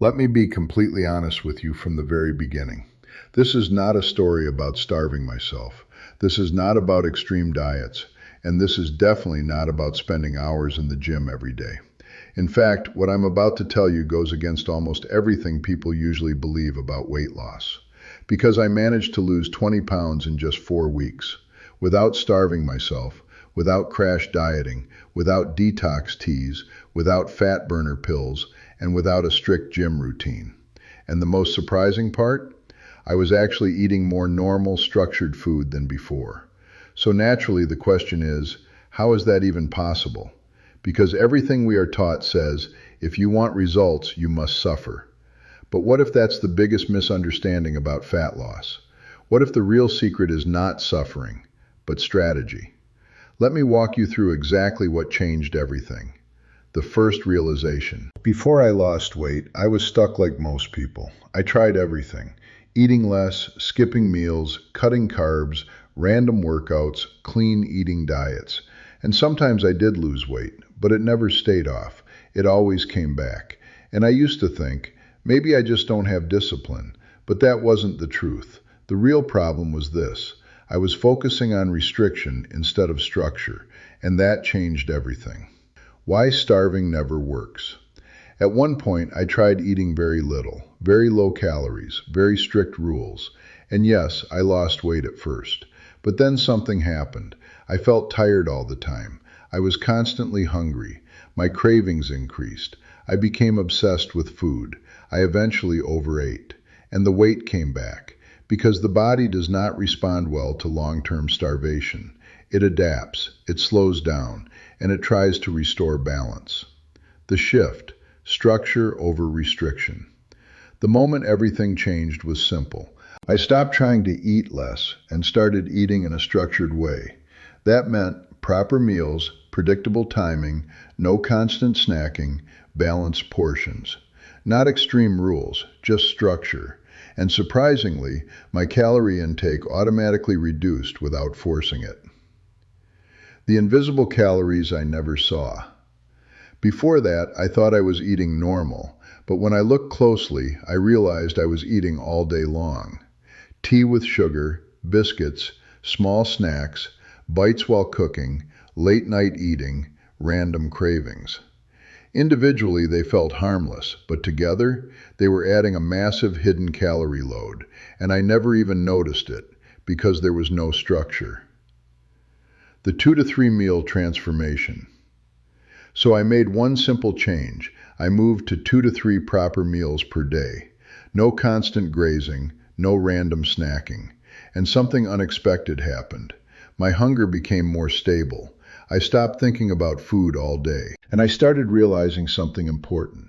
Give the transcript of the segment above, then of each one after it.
Let me be completely honest with you from the very beginning. This is not a story about starving myself. This is not about extreme diets. And this is definitely not about spending hours in the gym every day. In fact, what I'm about to tell you goes against almost everything people usually believe about weight loss. Because I managed to lose 20 pounds in just 4 weeks, without starving myself, without crash dieting, without detox teas, without fat burner pills, and without a strict gym routine. And the most surprising part? I was actually eating more normal, structured food than before. So naturally, the question is, how is that even possible? Because everything we are taught says, if you want results, you must suffer. But what if that's the biggest misunderstanding about fat loss? What if the real secret is not suffering, but strategy? Let me walk you through exactly what changed everything. The first realization. Before I lost weight, I was stuck like most people. I tried everything. Eating less, skipping meals, cutting carbs, random workouts, clean eating diets. And sometimes I did lose weight, but it never stayed off. It always came back. And I used to think, maybe I just don't have discipline. But that wasn't the truth. The real problem was this. I was focusing on restriction instead of structure, and that changed everything. Why starving never works. At one point, I tried eating very little, very low calories, very strict rules. And yes, I lost weight at first. But then something happened. I felt tired all the time. I was constantly hungry. My cravings increased. I became obsessed with food. I eventually overate. And the weight came back. Because the body does not respond well to long-term starvation. It adapts, it slows down, and it tries to restore balance. The shift, structure over restriction. The moment everything changed was simple. I stopped trying to eat less and started eating in a structured way. That meant proper meals, predictable timing, no constant snacking, balanced portions. Not extreme rules, just structure. And surprisingly, my calorie intake automatically reduced without forcing it. The invisible calories I never saw. Before that, I thought I was eating normal, but when I looked closely, I realized I was eating all day long. Tea with sugar, biscuits, small snacks, bites while cooking, late night eating, random cravings. Individually, they felt harmless, but together, they were adding a massive hidden calorie load, and I never even noticed it, because there was no structure. The 2 to 3 meal transformation. So I made one simple change. I moved to 2 to 3 proper meals per day. No constant grazing, no random snacking. And something unexpected happened. My hunger became more stable. I stopped thinking about food all day. And I started realizing something important.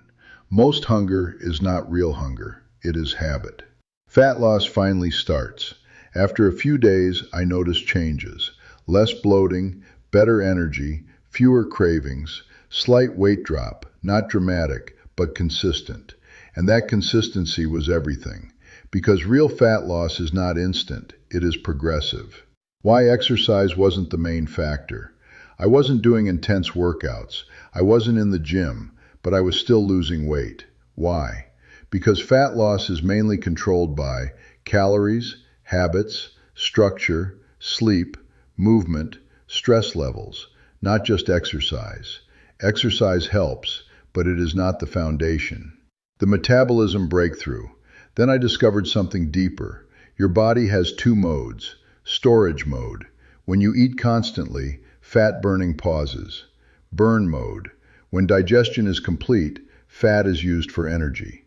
Most hunger is not real hunger. It is habit. Fat loss finally starts. After a few days, I noticed changes. Less bloating, better energy, fewer cravings, slight weight drop, not dramatic, but consistent. And that consistency was everything. Because real fat loss is not instant, it is progressive. Why exercise wasn't the main factor. I wasn't doing intense workouts. I wasn't in the gym, but I was still losing weight. Why? Because fat loss is mainly controlled by calories, habits, structure, sleep, movement, stress levels, not just exercise. Exercise helps, but it is not the foundation. The metabolism breakthrough. Then I discovered something deeper. Your body has 2 modes. Storage mode. When you eat constantly, fat burning pauses. Burn mode. When digestion is complete, fat is used for energy.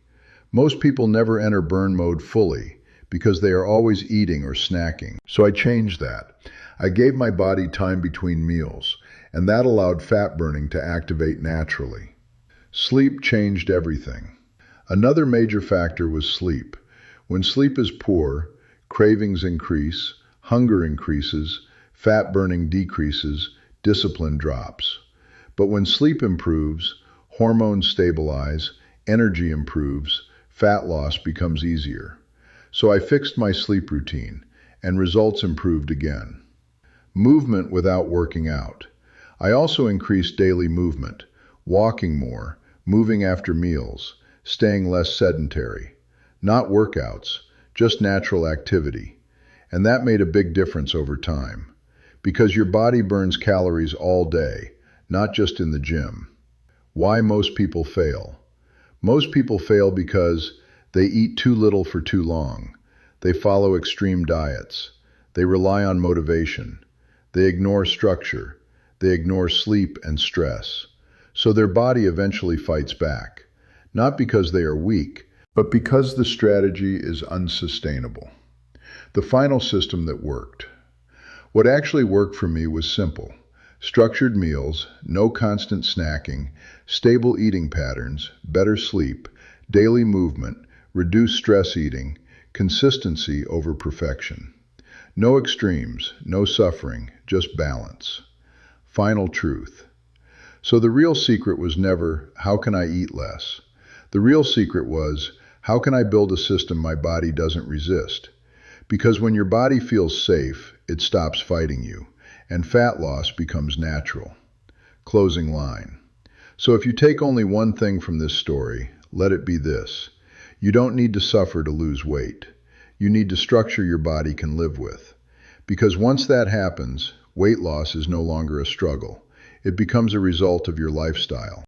Most people never enter burn mode fully because they are always eating or snacking. So I changed that. I gave my body time between meals, and that allowed fat burning to activate naturally. Sleep changed everything. Another major factor was sleep. When sleep is poor, cravings increase, hunger increases, fat burning decreases, discipline drops. But when sleep improves, hormones stabilize, energy improves, fat loss becomes easier. So I fixed my sleep routine, and results improved again. Movement without working out. I also increased daily movement, walking more, moving after meals, staying less sedentary. Not workouts, just natural activity. And that made a big difference over time. Because your body burns calories all day, not just in the gym. Why most people fail? Most people fail because they eat too little for too long. They follow extreme diets. They rely on motivation. They ignore structure. They ignore sleep and stress. So their body eventually fights back. Not because they are weak, but because the strategy is unsustainable. The final system that worked. What actually worked for me was simple. Structured meals, no constant snacking, stable eating patterns, better sleep, daily movement, reduced stress eating, consistency over perfection. No extremes, no suffering, just balance. Final truth. So the real secret was never, how can I eat less? The real secret was, how can I build a system my body doesn't resist? Because when your body feels safe, it stops fighting you, and fat loss becomes natural. Closing line. So if you take only one thing from this story, let it be this. You don't need to suffer to lose weight. You need to structure your body can live with. Because once that happens, weight loss is no longer a struggle. It becomes a result of your lifestyle.